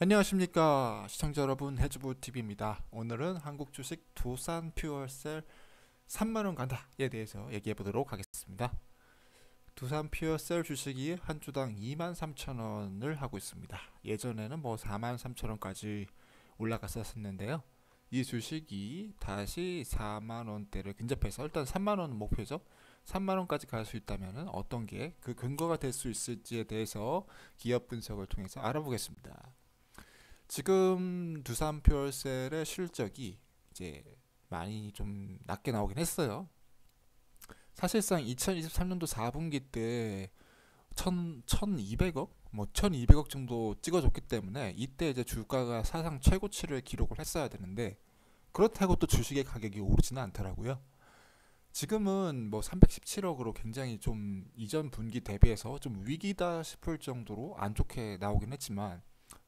안녕하십니까 시청자 여러분, 해주부TV입니다. 오늘은 한국 주식 두산 퓨어셀 3만원 간다에 대해서 얘기해 보도록 하겠습니다. 두산 퓨어셀 주식이 한 주당 23,000원을 하고 있습니다. 예전에는 43,000원까지 올라갔었는데요. 이 주식이 다시 4만원대를 근접해서, 일단 3만원 목표죠. 3만원까지 갈 수 있다면 어떤 게 그 근거가 될 수 있을지에 대해서 기업 분석을 통해서 알아보겠습니다. 지금 두산 퓨어셀의 실적이 이제 많이 좀 낮게 나오긴 했어요. 사실상 2023년도 4분기 때 1200억? 1200억 정도 찍어줬기 때문에 이때 이제 주가가 사상 최고치를 기록을 했어야 되는데, 그렇다고 또 주식의 가격이 오르지는 않더라고요. 지금은 317억으로 굉장히 좀 이전 분기 대비해서 좀 위기다 싶을 정도로 안 좋게 나오긴 했지만,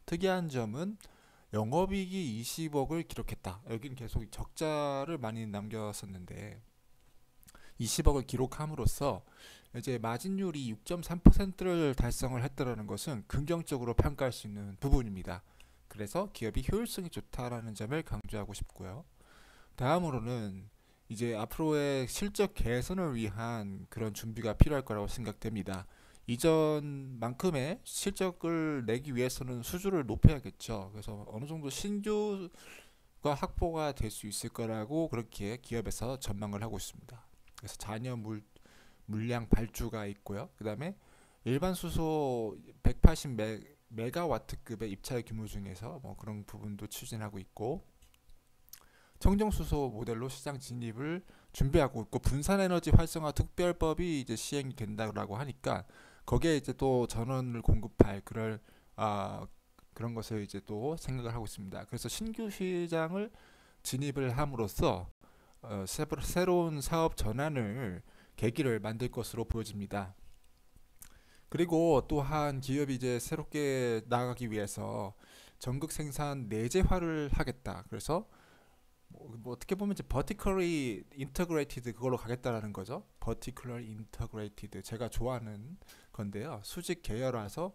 특이한 점은 영업이익이 20억을 기록했다. 여긴 계속 적자를 많이 남겼었는데 20억을 기록함으로써 이제 마진율이 6.3%를 달성을 했다는 것은 긍정적으로 평가할 수 있는 부분입니다. 그래서 기업이 효율성이 좋다라는 점을 강조하고 싶고요. 다음으로는 이제 앞으로의 실적 개선을 위한 그런 준비가 필요할 거라고 생각됩니다. 이전만큼의 실적을 내기 위해서는 수주를 높여야겠죠. 그래서 어느 정도 신규가 확보가 될 수 있을 거라고 그렇게 기업에서 전망을 하고 있습니다. 그래서 잔여 물량 발주가 있고요. 그 다음에 일반 수소 180 메가와트급의 입찰 규모 중에서 그런 부분도 추진하고 있고, 청정수소 모델로 시장 진입을 준비하고 있고, 분산에너지 활성화 특별법이 이제 시행이 된다고 하니까 거기에 이제 또 전원을 공급할 그런 것을 이제 또 생각을 하고 있습니다. 그래서 신규 시장을 진입을 함으로써 새로운 사업 전환을 계기를 만들 것으로 보여집니다. 그리고 또한 기업이 이제 새롭게 나아가기 위해서 전극 생산 내재화를 하겠다. 그래서 어떻게 보면 이제 vertically integrated 그걸로 가겠다라는 거죠. vertically integrated, 제가 좋아하는 건데요. 수직 계열화해서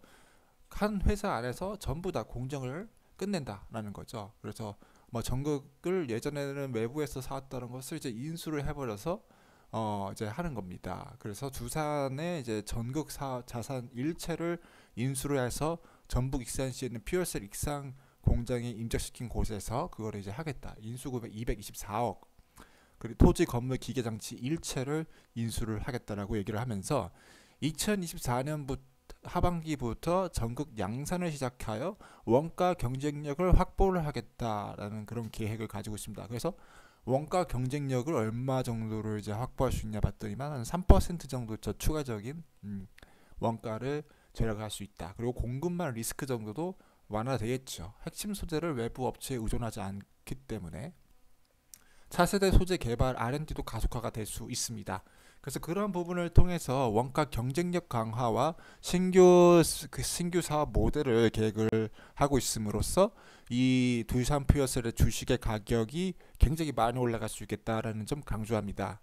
한 회사 안에서 전부 다 공정을 끝낸다라는 거죠. 그래서 전극을 예전에는 외부에서 사왔다는 것을 이제 인수를 해버려서 이제 하는 겁니다. 그래서 두산의 이제 전극 자산 일체를 인수를 해서 전북 익산시에 있는 퓨어셀 익산 공장에 인적시킨 곳에서 그거를 이제 하겠다. 인수금액 224억. 그리고 토지, 건물, 기계, 장치 일체를 인수를 하겠다라고 얘기를 하면서 2024년부터 하반기부터 전국 양산을 시작하여 원가 경쟁력을 확보를 하겠다라는 그런 계획을 가지고 있습니다. 그래서 원가 경쟁력을 얼마 정도를 이제 확보할 수 있냐 봤더니만 한 3% 정도 저 추가적인 원가를 절약할 수 있다. 그리고 공급망 리스크 정도도 완화되겠죠. 핵심 소재를 외부 업체에 의존하지 않기 때문에 차세대 소재 개발 R&D도 가속화가 될 수 있습니다. 그래서 그런 부분을 통해서 원가 경쟁력 강화와 신규 사업 모델을 계획을 하고 있음으로써 이 두산 퓨어셀의 주식의 가격이 굉장히 많이 올라갈 수 있겠다라는 점 강조합니다.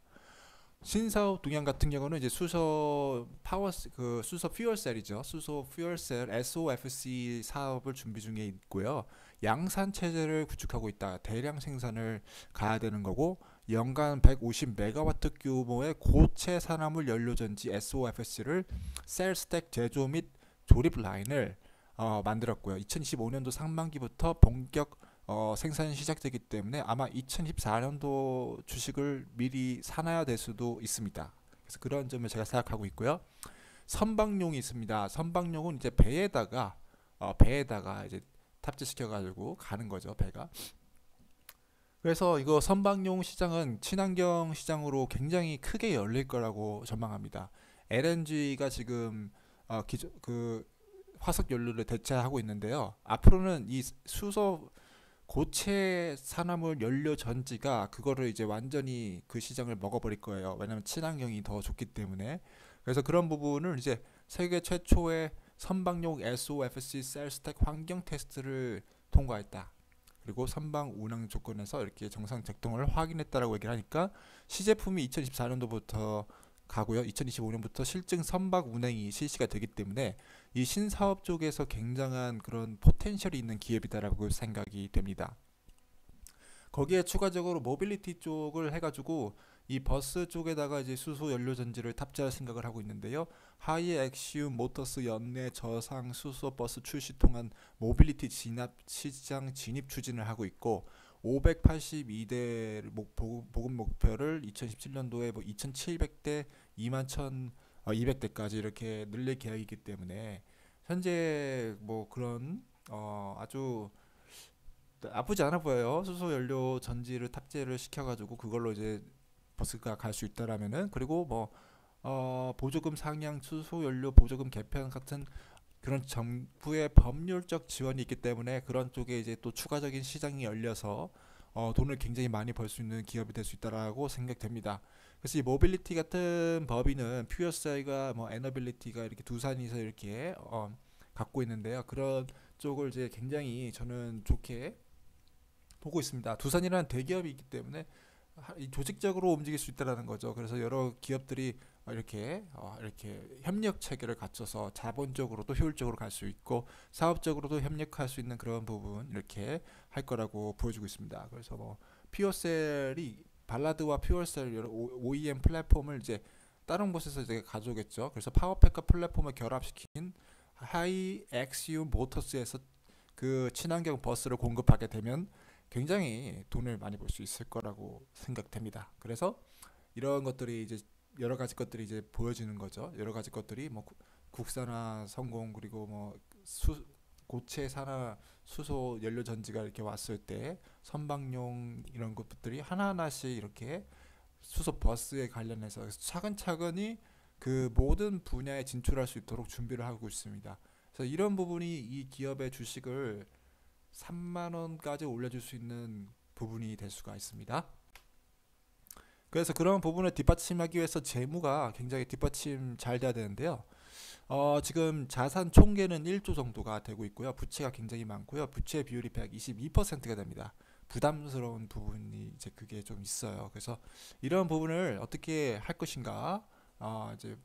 신사업 동향 같은 경우는 이제 수소 퓨얼셀이죠. 수소 퓨얼셀 SOFC 사업을 준비 중에 있고요. 양산 체제를 구축하고 있다. 대량 생산을 가야 되는 거고, 연간 150 메가와트 규모의 고체 산화물 연료 전지 SOFC를 셀 스택 제조 및 조립 라인을 만들었고요. 2025년도 상반기부터 본격 생산이 시작되기 때문에 아마 2014년도 주식을 미리 사놔야 될 수도 있습니다. 그래서 그런 점을 제가 생각하고 있고요. 선박용이 있습니다. 선박용은 이제 배에다가 이제 탑재시켜 가지고 가는 거죠, 배가. 그래서 이거 선박용 시장은 친환경 시장으로 굉장히 크게 열릴 거라고 전망합니다. LNG가 지금 그 화석 연료를 대체하고 있는데요. 앞으로는 이 수소 고체 산화물 연료 전지가 그거를 이제 완전히 그 시장을 먹어버릴 거예요. 왜냐하면 친환경이 더 좋기 때문에. 그래서 그런 부분을 이제 세계 최초의 선박용 SOFC 셀스택 환경 테스트를 통과했다. 그리고 선박 운항 조건에서 이렇게 정상 작동을 확인했다라고 얘기를 하니까 시제품이 2024년도부터 가고요. 2025년부터 실증 선박 운행이 실시가 되기 때문에 이 신사업 쪽에서 굉장한 그런 포텐셜이 있는 기업이다라고 생각이 됩니다. 거기에 추가적으로 모빌리티 쪽을 해가지고 이 버스 쪽에다가 이제 수소 연료 전지를 탑재할 생각을 하고 있는데요. 하이 엑시움 모터스 연내 저상 수소 버스 출시 통한 모빌리티 진압 시장 진입 추진을 하고 있고 582대 보급 목표를 2017년도에 뭐 2,700대 2만 1,200대까지 이렇게 늘릴 계획이기 때문에 현재 뭐 그런 아주 나쁘지 않아 보여요. 수소 연료 전지를 탑재를 시켜가지고 그걸로 이제 버스가 갈 수 있다라면은 그리고 뭐 보조금 상향, 수소 연료 보조금 개편 같은 그런 정부의 법률적 지원이 있기 때문에 그런 쪽에 이제 또 추가적인 시장이 열려서 돈을 굉장히 많이 벌 수 있는 기업이 될 수 있다라고 생각됩니다. 그래서 이 모빌리티 같은 법인은 퓨어사이가 뭐 에너빌리티가 이렇게 두산이서 이렇게 갖고 있는데요. 그런 쪽을 이제 굉장히 저는 좋게 보고 있습니다. 두산이라는 대기업이 있기 때문에 이 조직적으로 움직일 수 있다라는 거죠. 그래서 여러 기업들이 이렇게 협력 체계를 갖춰서 자본적으로도 효율적으로 갈 수 있고 사업적으로도 협력할 수 있는 그런 부분 이렇게 할 거라고 보여주고 있습니다. 그래서 뭐 퓨어셀이 발라드와 퓨어셀 여러 OEM 플랫폼을 이제 다른 곳에서 이제 가져오겠죠. 그래서 파워팩과 플랫폼을 결합시킨 하이 엑시움 모터스에서 그 친환경 버스를 공급하게 되면 굉장히 돈을 많이 벌 수 있을 거라고 생각됩니다. 그래서 이런 것들이 이제 여러 가지 것들이 이제 보여지는 거죠. 여러 가지 것들이 뭐 국산화 성공 그리고 뭐 고체 산화 수소 연료 전지가 이렇게 왔을 때 선박용 이런 것들이 하나하나씩 이렇게 수소 버스에 관련해서 차근차근히 그 모든 분야에 진출할 수 있도록 준비를 하고 있습니다. 그래서 이런 부분이 이 기업의 주식을 3만 원까지 올려줄 수 있는 부분이 될 수가 있습니다. 그래서 그런 부분을 뒷받침하기 위해서 재무가 굉장히 뒷받침 잘 돼야 되는데요. 지금 자산 총계는 1조 정도가 되고 있고요. 부채가 굉장히 많고요. 부채 비율이 122%가 됩니다. 부담스러운 부분이 이제 그게 좀 있어요. 그래서 이런 부분을 어떻게 할 것인가 이제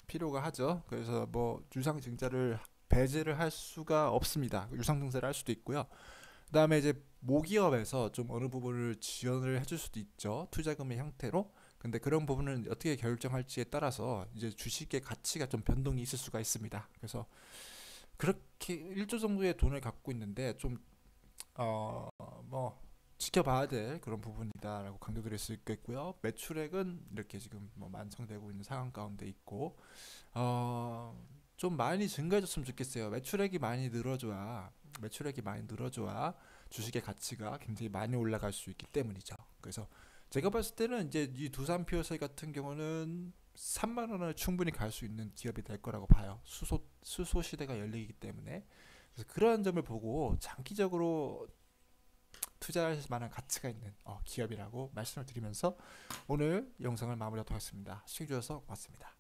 필요가 하죠. 그래서 뭐 유상증자를 배제를 할 수가 없습니다. 유상증자를 할 수도 있고요. 그다음에 이제 모기업에서 좀 어느 부분을 지원을 해줄 수도 있죠. 투자금의 형태로. 근데 그런 부분은 어떻게 결정할지에 따라서 이제 주식의 가치가 좀 변동이 있을 수가 있습니다. 그래서 그렇게 1조 정도의 돈을 갖고 있는데 좀 뭐 지켜봐야 될 그런 부분이다라고 강조드릴 수 있겠고요. 매출액은 이렇게 지금 뭐 완성되고 있는 상황 가운데 있고 좀 많이 증가해줬으면 좋겠어요. 매출액이 많이 늘어줘야 주식의 가치가 굉장히 많이 올라갈 수 있기 때문이죠. 그래서 제가 봤을 때는 이제 이 두산 피어셀 같은 경우는 3만 원을 충분히 갈 수 있는 기업이 될 거라고 봐요. 수소 시대가 열리기 때문에. 그래서 그런 점을 보고 장기적으로 투자할 만한 가치가 있는 기업이라고 말씀을 드리면서 오늘 영상을 마무리하도록 하겠습니다. 시청해주셔서 고맙습니다.